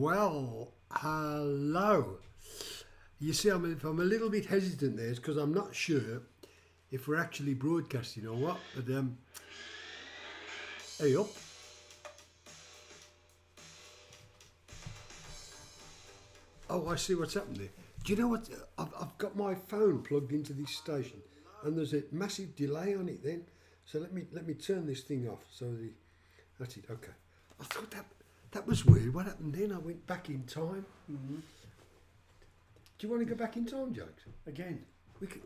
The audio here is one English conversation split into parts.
Well, hello. You see, if I'm a little bit hesitant there, it's because I'm not sure if we're actually broadcasting or what. But hey up. Oh, I see what's happened there. Do you know what? I've got my phone plugged into this station, and there's a massive delay on it. Then, so let me turn this thing off. So that's it. Okay. I thought that was weird. What happened then? I went back in time. Mm-hmm. Do you want to go back in time, Jokes? Again? We can,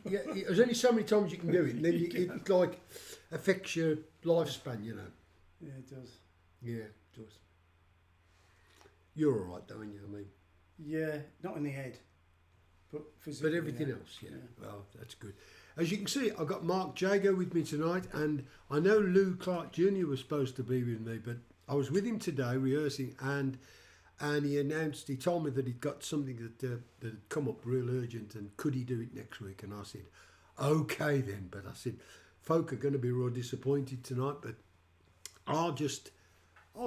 yeah, there's only so many times you can do it, and then it like affects your lifespan, you know. Yeah, it does. Yeah, it does. You're all right, though, aren't you? I mean, yeah, not in the head, but physically. but everything else, yeah. Well, that's good. As you can see, I've got Mark Jago with me tonight, and I know Lou Clark Jr. was supposed to be with me, but I was with him today rehearsing, and he told me that he'd got something that had come up real urgent, and could he do it next week? And I said, okay then. But I said, folk are going to be real disappointed tonight, but I'll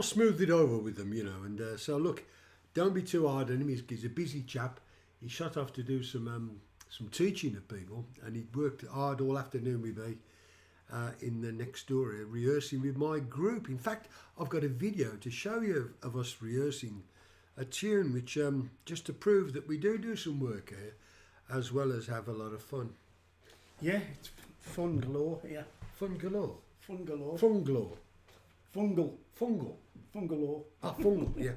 smooth it over with them, you know. And so look, don't be too hard on him. He's a busy chap. He shot off to do some teaching of people, and he'd worked hard all afternoon with me in the next door rehearsing with my group. In fact, I've got a video to show you of us rehearsing a tune, which just to prove that we do some work here, as well as have a lot of fun. Yeah, it's fun galore here. Fun galore. Fun galore. Fun galore. Fungal. Fungal. Fungalore. Ah, fungal, yeah.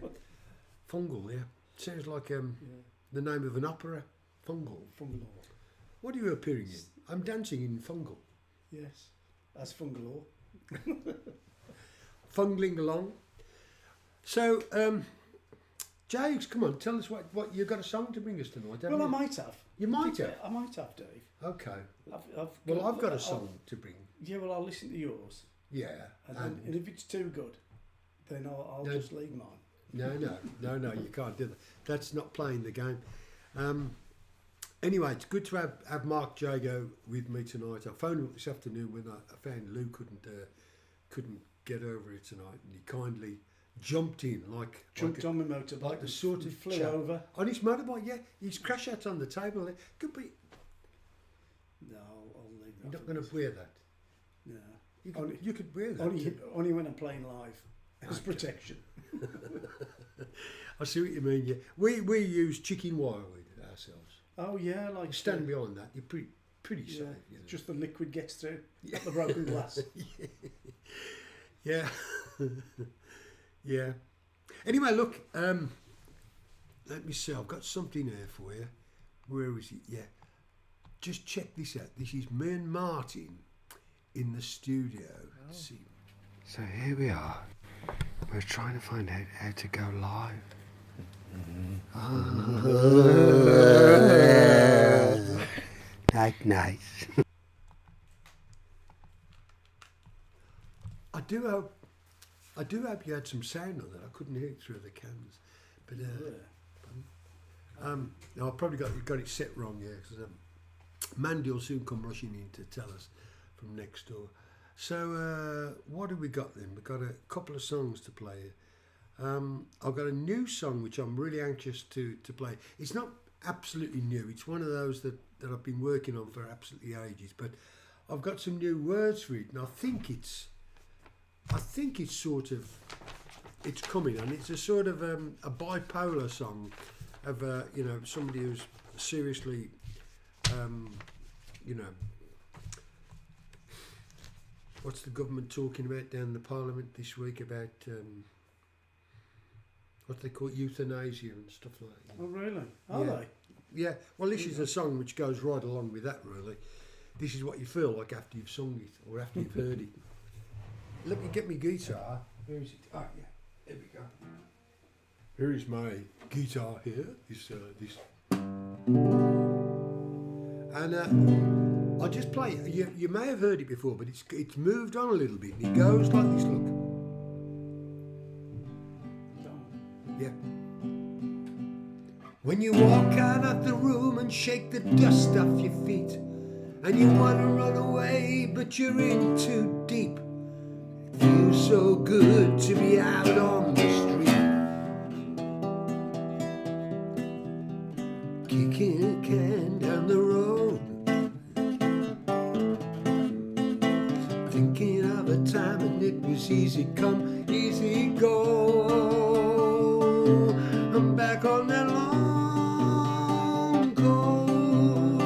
Fungal, yeah. Sounds like the name of an opera. Fungal. Fungalore. What are you appearing in? I'm dancing in fungal. Yes, that's fungalore. Fungling along. So, James, come on, tell us what you've got a song to bring us tonight, haven't Well, you? I might have. You might have? I might have, Dave. Okay. I've got a song to bring. Yeah, well, I'll listen to yours. Yeah. And if it's too good, then I'll just leave mine. No, you can't do that. That's not playing the game. Anyway, it's good to have Mark Jago with me tonight. I phoned him up this afternoon when I found Lou couldn't get over it tonight, and he kindly jumped in on my motorbike, like the sort of flew chap. over On his motorbike. Yeah, he's crash out on the table. Could be. No, I'll leave that. You're not going to wear that. No, you could wear that. Only when I'm playing live as protection. I see what you mean. Yeah, we use chicken wire with ourselves. Oh yeah, like stand behind that. You're pretty safe. You know? Just the liquid gets through, not the broken glass. Yeah. Yeah. Anyway, look. Let me see. I've got something here for you. Where is it? Yeah. Just check this out. This is me and Martin in the studio. Let's see. So here we are. We're trying to find out how to go live. Nice. I do hope you had some sound on that. I couldn't hear it through the cans, but no, I probably got it set wrong. Yeah, because Mandy will soon come rushing in to tell us from next door. So what have we got then? We've got a couple of songs to play. I've got a new song which I'm really anxious to play. It's not absolutely new. It's one of those that I've been working on for absolutely ages. But I've got some new words for it, and I think it's coming, and it's a sort of a bipolar song of somebody who's seriously what's the government talking about down in the Parliament this week about what they call euthanasia and stuff like that. Oh really? Are they? Yeah. Well, this is a song which goes right along with that. Really, this is what you feel like after you've sung it or after you've heard it. Let me get my guitar. Where is it? Oh yeah, there we go. Here is my guitar here. This. And I'll just play it. You may have heard it before, but it's moved on a little bit. And it goes like this. Look. Yeah. When you walk out of the room and shake the dust off your feet, and you want to run away, but you're in too deep. It feels so good to be out on the street. kicking a can down the road, thinking of a time and it was easy come, easy go. I'm back on that long, cold,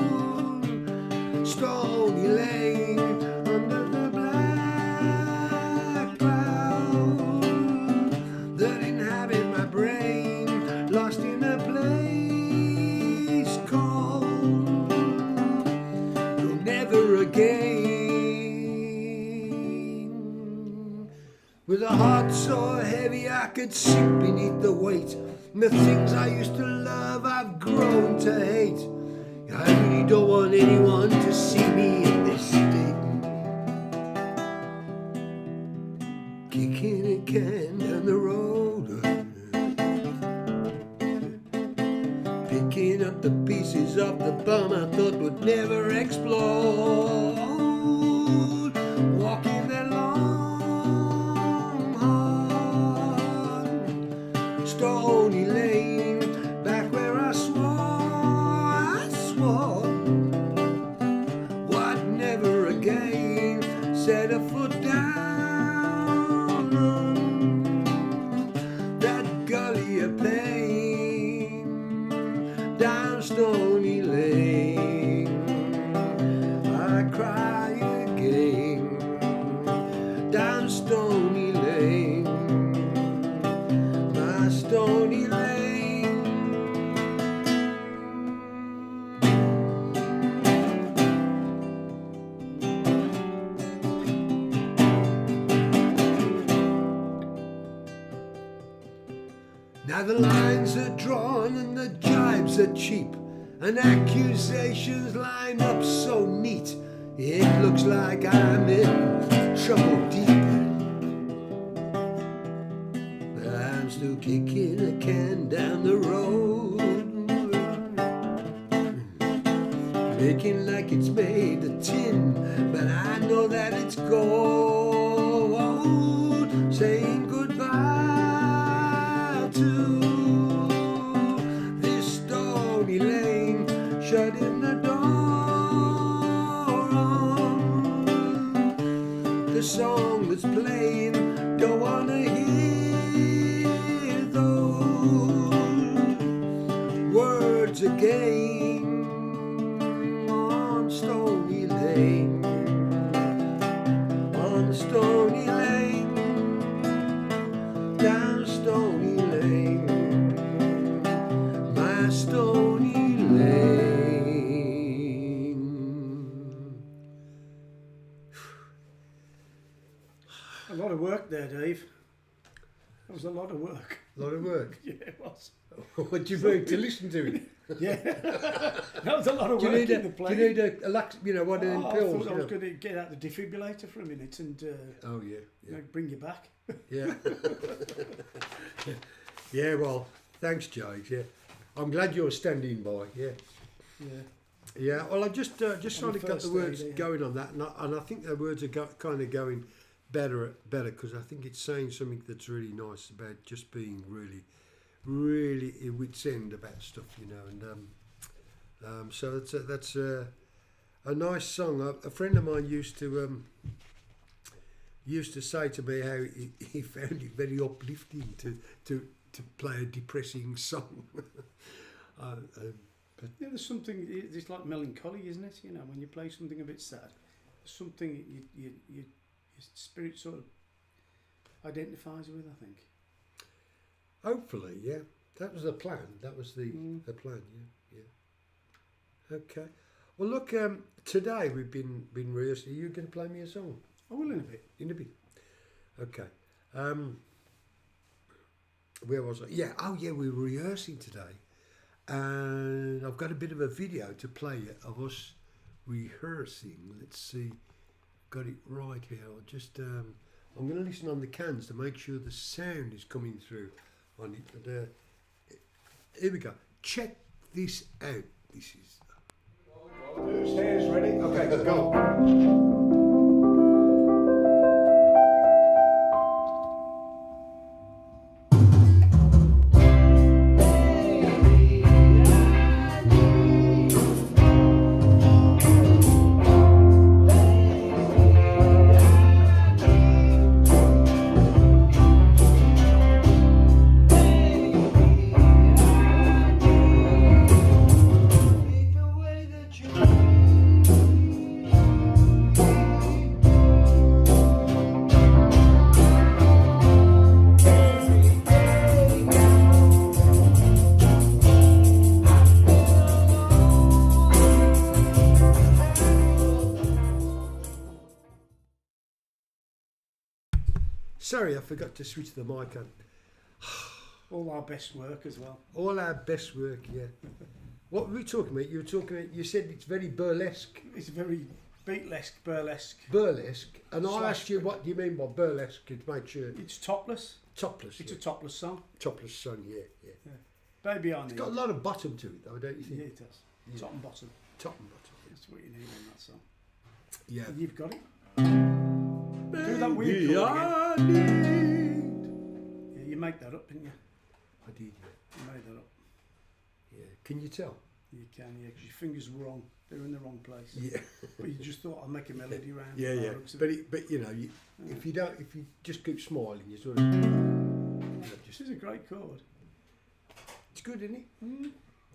Stoney Lane, under the black cloud that inhabit my brain, lost in a place called You'll Never Again. With a heart so heavy I could sink beneath the weight, and the things I used to love I've grown to hate. I really don't want anyone to see me in this state, kicking a can down the road, picking up the pieces of the bomb I thought would never explode, walking that long, hard Stoney Lane, back where I swore what never again set a foot down that gully of pain, down Stoney Lane. I cry again, down Stoney Lane, my Stoney Lane. Now the lines are drawn and the jibes are cheap, and accusations line up so neat, it looks like I'm in trouble deep. But I'm still kicking a can down the road, making like it's made of tin, but I know that it's gold, saying goodbye to this Stoney Lane, shutting the door on the song that's playing. Don't wanna hear those words again on Stoney Lane, on Stoney Lane, down Stoney Lane, my Stoney Lane. A lot of work there, Dave. That was a lot of work. A lot of work. Yeah, it was. What do you mean to listen to it? Yeah, that was a lot of Do work you need in the a, plane. do you need a one of them I pills? thought I was going to get out the defibrillator for a minute and Oh yeah, you know, bring you back. yeah. Yeah, well, thanks, Jade. Yeah, I'm glad you're standing by. Yeah, Yeah. yeah. Well, I just trying to get the first words day, yeah. going on that, and I think the words are kind of going better because I think it's saying something that's really nice about just being really at wit's end about stuff, you know, and so that's a nice song. A friend of mine used to say to me how he found it very uplifting to play a depressing song. But Yeah, there's something. It's like melancholy, isn't it? You know, when you play something a bit sad, there's something your spirit sort of identifies with. I think. hopefully, yeah, that was the plan. That was the plan. Yeah. Okay. Well, look. Today we've been rehearsing. Are you going to play me a song? I will in a bit. In a bit. Okay. Where was I? Yeah. Oh, yeah. We were rehearsing today, and I've got a bit of a video to play you of us rehearsing. Let's see. Got it right here. I'll just. I'm going to listen on the cans to make sure the sound is coming through on it. But here we go. Check this out. This is. Hands ready? Okay, go. I Sorry, I forgot to switch the mic on. All our best work as well. All our best work, yeah. What were we talking about? You said it's very burlesque. It's very beatlesque, burlesque. Burlesque. And I Slash- asked you, what do you mean by burlesque? To make sure. It's topless. Topless. It's Yeah. a topless song. Topless song, yeah. Baby I It's need. got a lot of bottom to it, though, don't you Yeah, think? it does. Yeah. Top and bottom. Top and bottom, That's what you need on that song. yeah. And you've got it. Do that weird chord Yeah, you made that up, didn't you? I did, yeah. You made that up. Yeah. Can you tell? You can, yeah, because your fingers were wrong. They were in the wrong place. Yeah. But you just thought I'll make a melody round. Yeah, it by the yeah. looks of But it. but you know, Yeah. if you just keep smiling, you sort of. You know, This is a great chord. it's good, isn't it?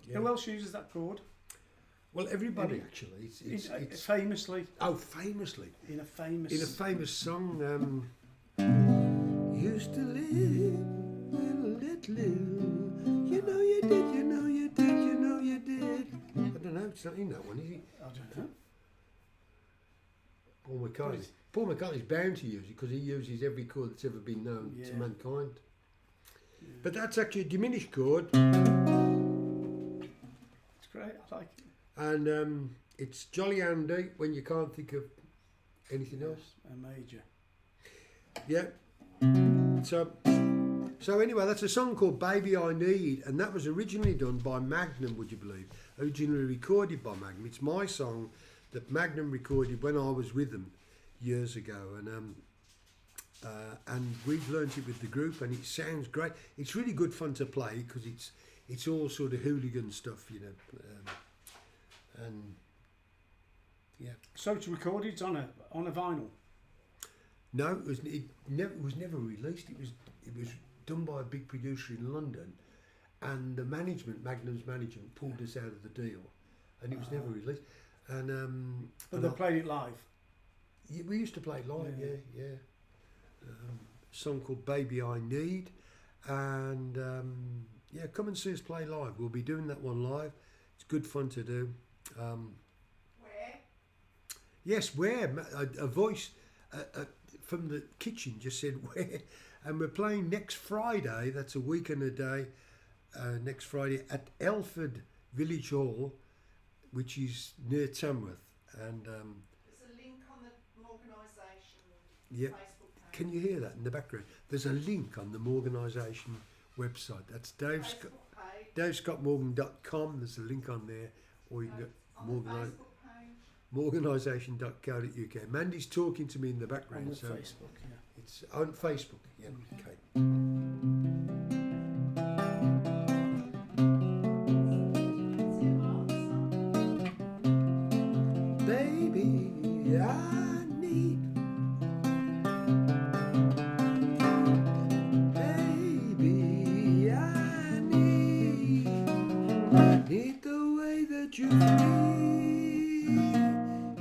Yeah. Who else uses that chord? Well, everybody Any- actually. It's Famously, famously in a famous... in a famous song. Used to live with a little. You know you did. You know you did. You know you did. I don't know. It's not in that one, is it? I don't know. Paul What McCartney. is- Paul McCartney's bound to use it because he uses every chord that's ever been known to Yeah. mankind. Yeah. But that's actually a diminished chord, It's great, I like it. and it's jolly handy when you can't think of anything else. A major. Yeah. So anyway, that's a song called "Baby I Need," and that was originally done by Magnum. Would you believe? Originally recorded by Magnum. It's my song that Magnum recorded when I was with them years ago, and we've learnt it with the group, and it sounds great. It's really good fun to play because it's all sort of hooligan stuff, you know, and yeah. So it's recorded on a vinyl. No, it was never released. It was done by a big producer in London, and the Magnum's management, pulled us out of the deal, and it was never released. And But they played it live. yeah, we used to play it live, Yeah. yeah. Song called "Baby I Need," and yeah, come and see us play live. We'll be doing that one live. It's good fun to do. Where? Yes, where? A voice from the kitchen just said where, and we're playing next Friday. That's a week and a day. Next Friday at Elford Village Hall, which is near Tamworth. And There's a link on the Morganisation yeah, Facebook page. can you hear that in the background? There's a link on the Morganisation website. That's Facebook page. davescottmorgan.com. There's a link on there, or you can go On the Facebook page. morganisation.co.uk. Mandy's talking to me in the On background, the so Facebook, yeah. it's on Facebook. Yeah, okay. Is it Mark's song? Baby, I need. Baby, I need the way that you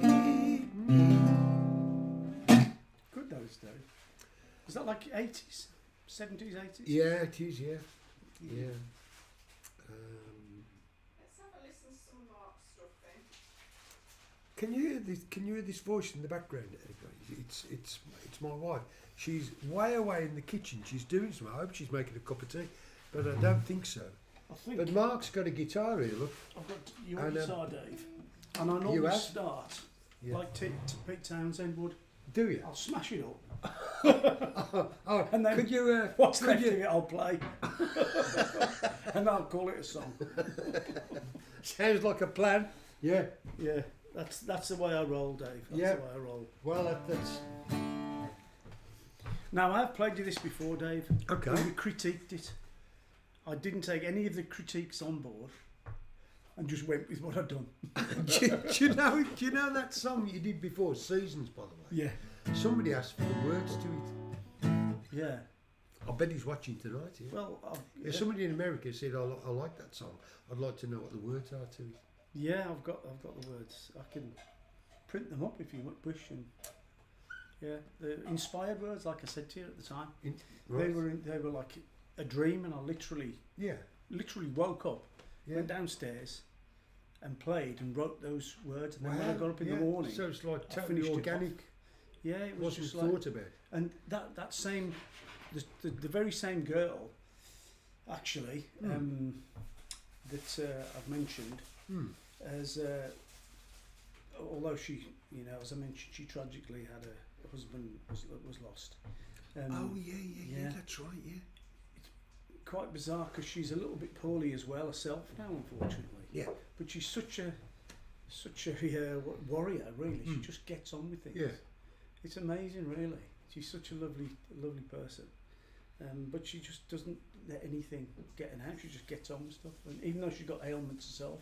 feed me. Good those days. Was that like 80s? 70s, 80s? Yeah, it is. Yeah, yeah. Let's have a listen to some Mark's stuff then. Can you hear this? Can you hear this voice in the background? It's my wife. She's way away in the kitchen. She's doing something. I hope she's making a cup of tea, but I don't think so. I think But Mark's got a guitar here. Look. I've got your And, guitar, Dave. And I normally have? start Yeah. like Pete Townsend would. Do you? I'll smash it up. Oh, And then could you? What's could left you? of it, I'll play. And I'll call it a song. Sounds like a plan. Yeah. Yeah, that's the way I roll, Dave. That's Yeah. the way I roll. Well, that's Now, I've played you this before, Dave. okay. And we critiqued it. I didn't take any of the critiques on board and just went with what I'd done. do you know that song you did before, Seasons, by the way? Yeah. Somebody asked for the words to it. Yeah. I bet he's watching tonight. Yeah. Well, If somebody in America said, I like that song, I'd like to know what the words are to it. yeah, I've got the words. I can print them up if you wish. And yeah, the inspired words, like I said to you at the time, Right. they were like a dream, and I literally woke up, Yeah. went downstairs, and played and wrote those words. And then when I got up in the morning, So it's like I totally finished it organic. Yeah, it was Wasn't just like, thought about. and that same, the very same girl, actually, that I've mentioned, as although she, you know, as I mentioned, she tragically had a husband was lost. Oh yeah, that's right, yeah. Quite bizarre because she's a little bit poorly as well herself now, unfortunately. Yeah. But she's such a warrior, really. She just gets on with things. Yeah. It's amazing, really. She's such a lovely person. But she just doesn't let anything get in out. She just gets on with stuff. And even though she's got ailments herself,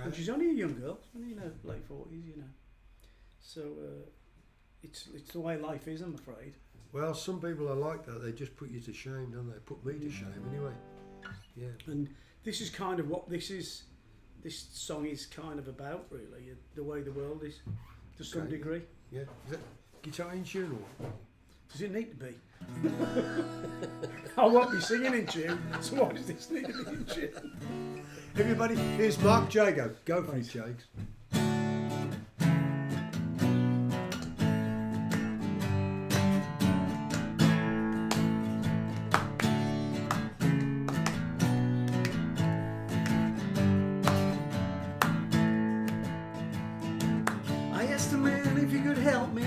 and she's only a young girl, she's only in her late 40s, you know. So it's the way life is, I'm afraid. Well, some people are like that. They just put you to shame, don't they? Put me to shame, anyway. Yeah. And this is kind of what this song is kind of about, really. The way the world is, to some Okay. degree. Yeah. Is that guitar in tune or what? Does it need to be? I won't be singing in tune, so why does this need to be in tune? Everybody, here's Mark Jago. Go for it, Jakes. I asked the man if he could help me.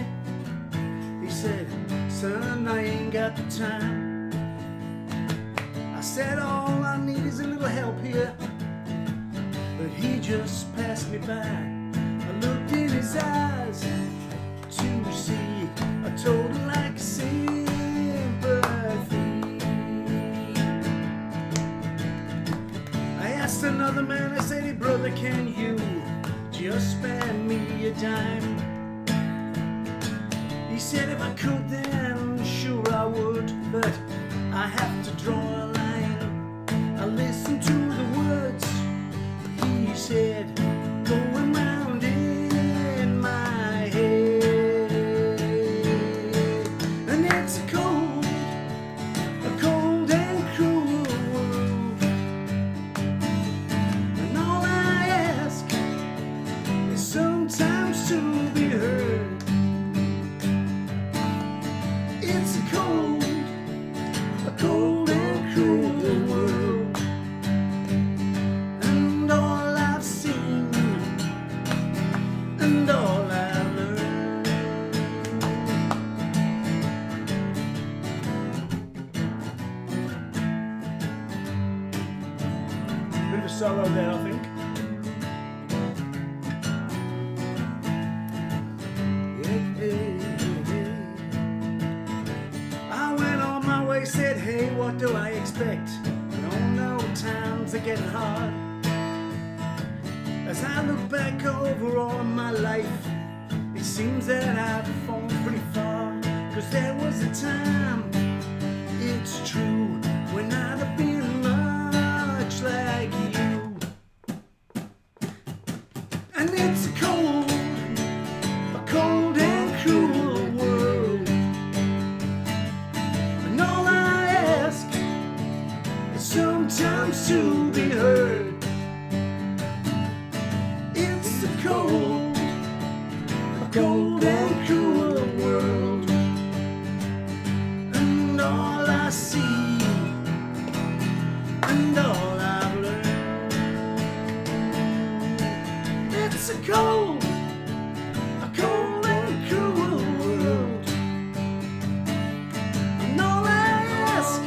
He said, son, I ain't got the time. I said, all I need is a little help here. But he just passed me by. I looked in his eyes to see a total lack of sympathy. I asked another man, I said, hey brother, can you just spare me a dime? He said if I could then sure I would, but I have to draw a line. I listened to the words he said going round in my head. And it's a cold and cruel world. And all I ask is sometimes to be heard. It's a cold and cruel world. And all I've seen, and all I've learned. Bit of a solo there, I think. I went on my way, said, hey, what do I expect? Oh no, times are getting hard. As I look back over all of my life, it seems that I've fallen pretty far. Cause there was a time, it's true, when I'd have been much like you. And it's a cold and cruel world. And all I ask is sometimes to be heard. It's a cold and cruel world. And all I see, and all I've learned. It's a cold and cruel world. And all I ask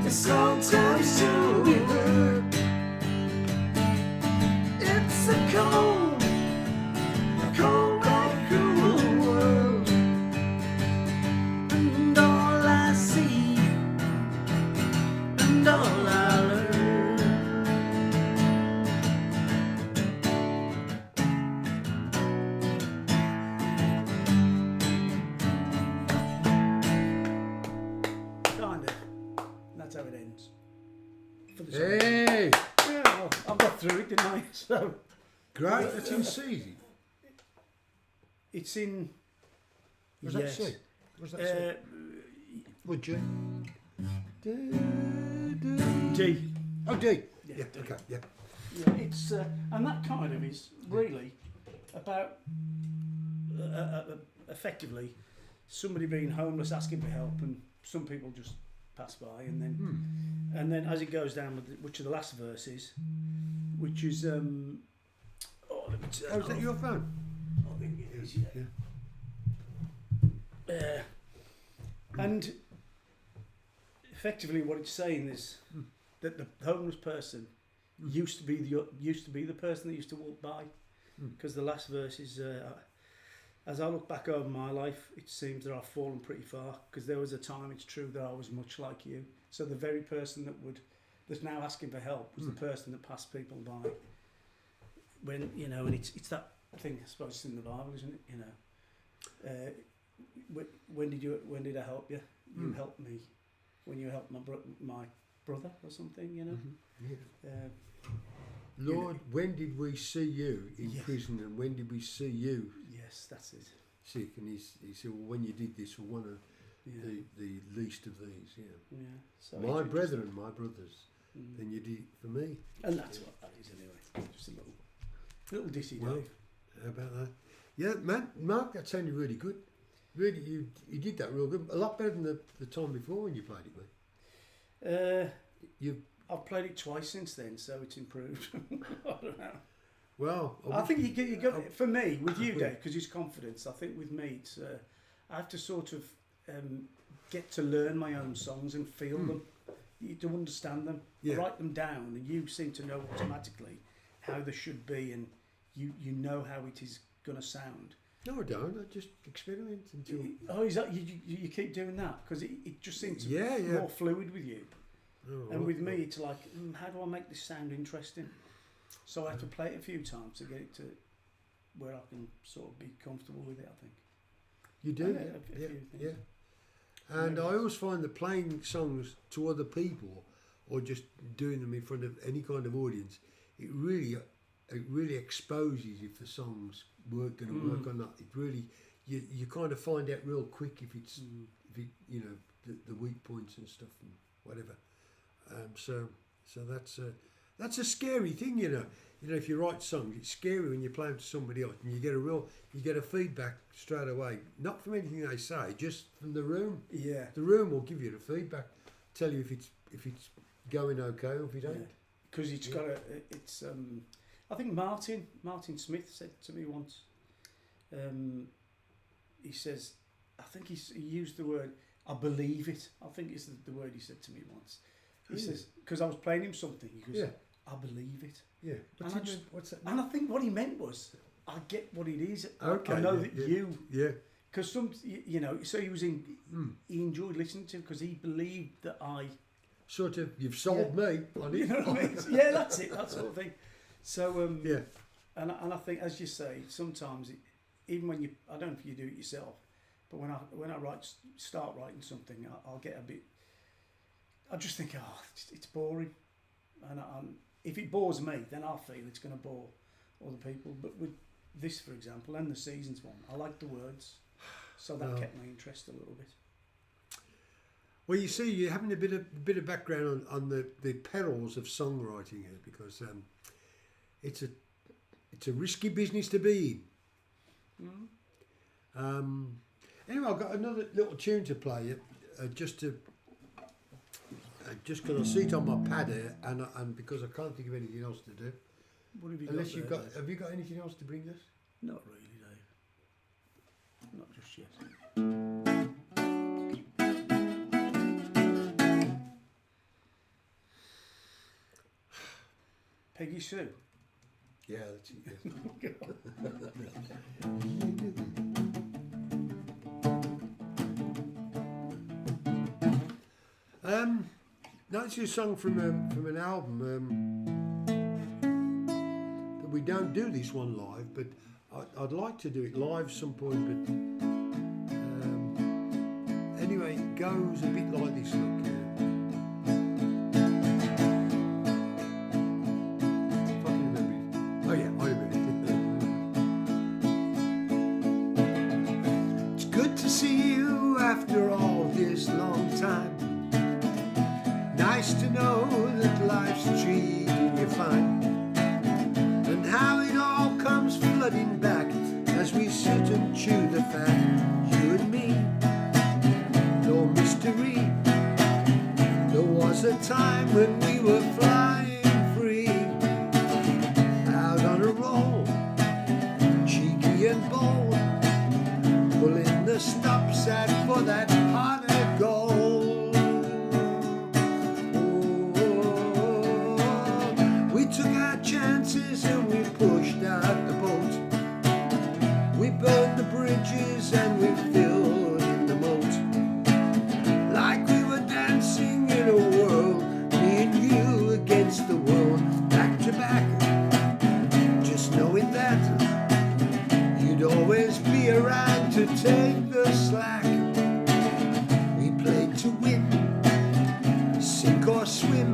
is sometimes to be heard. It's a cold and cruel world. And all I see, and all I learn. Kind of. That's how it ends. For the song. Hey! Yeah, well, I got through it, didn't I? So Great, that's in C. it's in. Was that C? Was that Uh, C? Would you? D. Oh, D. Yeah, Yeah, D. okay, yeah. Yeah, it's and that kind of is really about effectively somebody being homeless asking for help, and some people just pass by, and then as it goes down, which are the last verses, which is let me turn is that off. your phone? I think it is, Yeah. and effectively what it's saying is that the homeless person used to be the person that used to walk by, because the last verse is as I look back over my life, it seems that I've fallen pretty far, because there was a time, it's true, that I was much like you. So the very person that's now asking for help was the person that passed people by. When, you know, and it's that thing, I suppose it's in the Bible, isn't it? You know, when did I help you? You helped me when you helped my brother or something, you know. Lord, when did we see you in prison, and when did we see you Yes, that's it. sick? And he said, well, when you did this for one of the least of these, Yeah. So my brethren, my brothers, then you did it for me. and that's what that is anyway. Just a little dissy, Well, Dave. how about that? Yeah, man, Mark, that sounded really good. Really, you did that real good. A lot better than the time before when you played it, mate. I've played it twice since then, so it's improved. I don't know. Well, I think you got for me with you, Dave, because it's confidence. I think with me, it's I have to sort of get to learn my own songs and feel them, to understand them, write them down, and you seem to know automatically how they should be, and you know how it is going to sound. No, I don't. I just experiment until. Oh, is that you keep doing that? Because it just seems more fluid with you. Oh, And with me, it's like, how do I make this sound interesting? So I have to play it a few times to get it to where I can sort of be comfortable with it, I think. You do, A few things. yeah. And I always find that playing songs to other people, or just doing them in front of any kind of audience, it really exposes if the songs going to work or not. It really, you kind of find out real quick if it's you know, the weak points and stuff and whatever. So that's a scary thing, you know. You know, if you write songs, it's scary when you play them to somebody else, and you get a feedback straight away, not from anything they say, just from the room. Yeah. The room will give you the feedback, tell you if it's going okay or if it ain't. Because it's got it's I think Martin Smith said to me once, he says, I think he used the word, I believe it. I think it's the word he said to me once. He says, because I was playing him something, he goes, I believe it. Yeah. What's that mean? And I think what he meant was, I get what it is. Okay, I know that you... Yeah. Because you know, so he enjoyed listening to, because he believed that I... Sort of, you've sold me on it. You know what I mean? Yeah, that's it, that sort of thing. So, yeah. And I think, as you say, sometimes, even when I don't know if you do it yourself, but when I start writing something, I'll get a bit... I just think, it's boring. And if it bores me, then I'll feel it's going to bore other people. But with this, for example, and the Seasons one, I like the words. So that kept my interest a little bit. Well, you see, you're having a bit of background on the perils of songwriting here, because it's a risky business to be in. Anyway, I've got another little tune to play. Just because I see it on my pad here, and because I can't think of anything else to do. What have you Unless got you've there, got, Dave? have you got anything else to bring us? Not really, Dave. Not just yet. Peggy Sue. Yeah, that's it. Yeah. No, it's a song from an album that we don't do this one live, but I'd like to do it live some point. But anyway, it goes a bit like this. Look, if I can remember it. Oh yeah, I remember it. It's good to see you after all this long time. Nice to know that life's treating you fine, and how it all comes flooding back as we sit and chew the fat. history. There was a time when we were flying free, out on a roll, cheeky and bold, pulling the stops out for that pot of gold. Oh, we took our chances and we pushed out the boat. We burned the bridges and we filled in the moat, like we were dancing in a world, me and you against the world, back to back, just knowing that you'd always be around to take the slack. We played to win, sink or swim,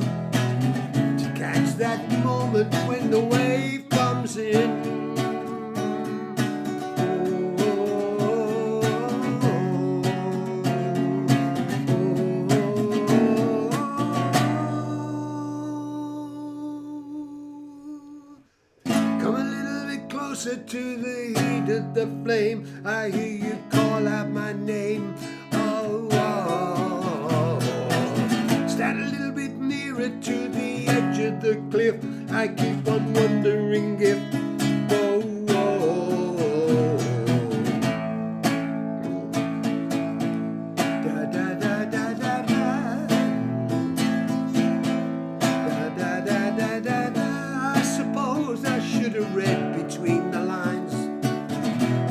to catch that moment when the wave comes in. Come a little bit closer to the heat of the flame. I hear you call out my name. Oh, oh, oh. Stand a little bit nearer to the edge of the cliff. I keep on wondering if. Oh, oh, oh. Da da da da da da. Da da da da da da. I suppose I should have read between the lines.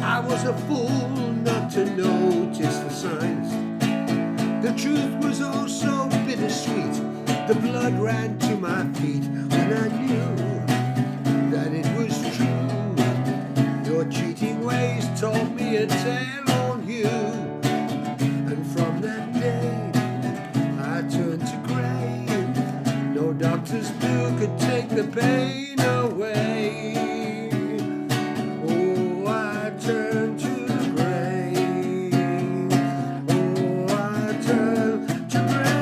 I was a fool not to notice the signs. The truth was oh so bittersweet. The blood ran to my feet when I knew that it was true. Your cheating ways taught me a tale on you, and from that day I turned to grey. No doctor's pill could take the pain away. Oh, I turned to grey. Oh, I turned to grey.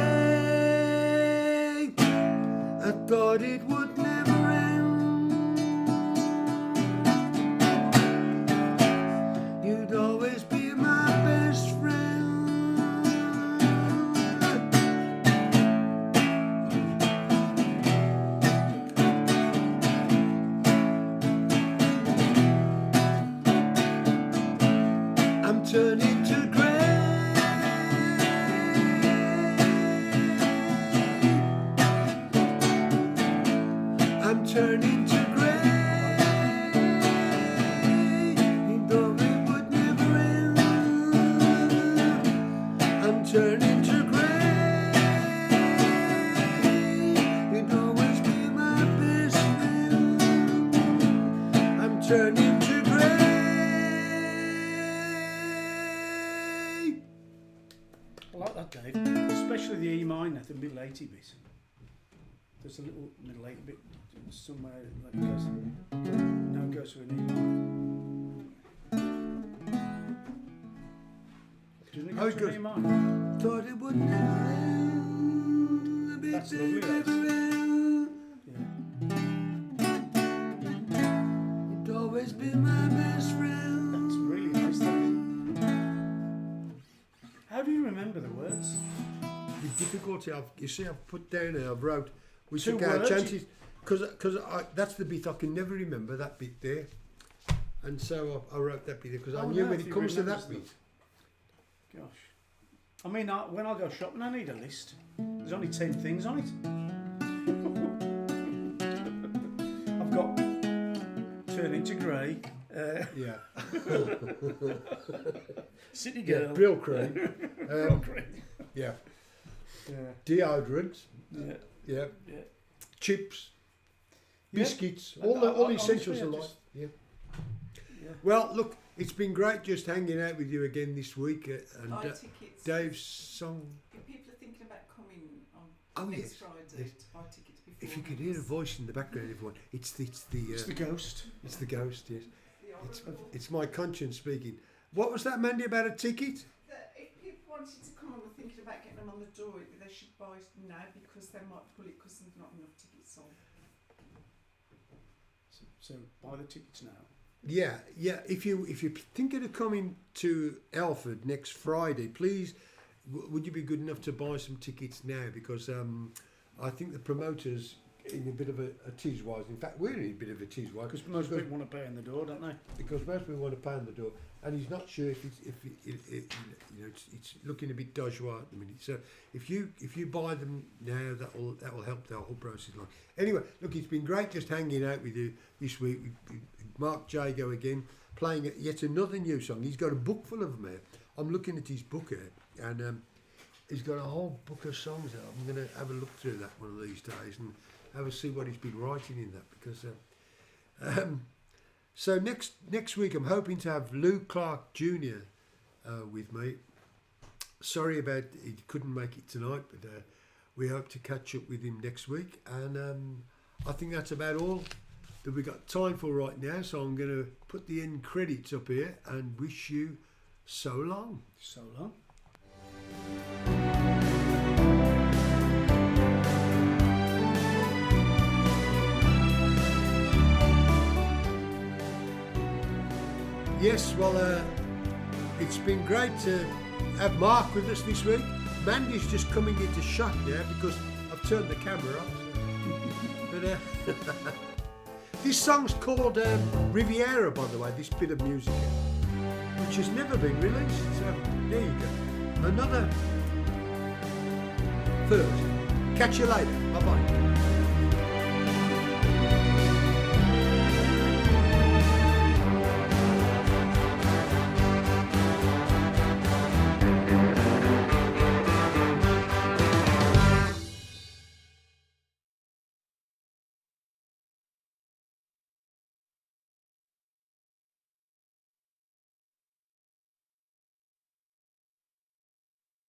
I thought it would never end. You'd always be my best friend. I'm turning to grey. I'm turning to grey. Though it would never end. I'm turning to grey. You'd always be my best friend. I'm turning to grey. I like that, Dave. Especially the E minor, the middle 80 bit. There's a little middle 80 bit somewhere that goes. No, it goes to an E minor. Doesn't it Oh, go it to an goes- E minor? Thought it would never end. That's lovely, that is. Yeah. You'd always be my best friend. That's really nice, Dave. How do you remember the words? The difficulty I've put down here, I've wrote, we Two took our words, chances, because that's the bit I can never remember, that bit there. And so I wrote that bit there, because I Oh, knew no, when if it you comes to remember that bit. stuff. Gosh. I mean, when I go shopping, I need a list. There's only 10 things on it. I've got turn into grey, Yeah. city Yeah, girl, Brill cream. Brill cream. Yeah. Yeah. Deodorant. Yeah. Yeah. Yeah. Chips. Yeah. Biscuits. I- All the honestly, essentials I of life. just- Yeah. Yeah. Well, look, it's been great just hanging out with you again this week. And Buy tickets. Dave's song. If people are thinking about coming on Oh, next yes, Friday yes. to buy tickets before. If you could hear a voice in the background, everyone, it's the It's the ghost. it's the ghost. Yes, the oracle, it's my conscience speaking. What was that, Mandy, about a ticket? that if people wanted to come and were thinking about getting them on the door, they should buy now because they might pull it because there's not enough tickets sold. So buy the tickets now. Yeah. If you're thinking of coming to Alford next Friday, please would you be good enough to buy some tickets now? Because I think the promoters in a bit of a tizwise. In fact, we're in a bit of a tizwise Because most people want to pay in the door, don't they? because most people want to pay on the door, and he's not sure if it's looking a bit dodgeois at the minute. So if you buy them now, that will help the whole process along. Anyway, look, it's been great just hanging out with you this week. With Mark Jago again, playing yet another new song. He's got a book full of them here. I'm looking at his book here, and he's got a whole book of songs there. I'm going to have a look through that one of these days and have a see what he's been writing in that, because so next week I'm hoping to have Lou Clark Jr. With me. Sorry about he couldn't make it tonight, but we hope to catch up with him next week, and I think that's about all that we got time for right now. So I'm going to put the end credits up here and wish you so long. So long. Yes, well, it's been great to have Mark with us this week. Mandy's just coming into shot now because I've turned the camera off. But this song's called Riviera, by the way, this bit of music, which has never been released. So there you go. Another first. Catch you later. Bye-bye.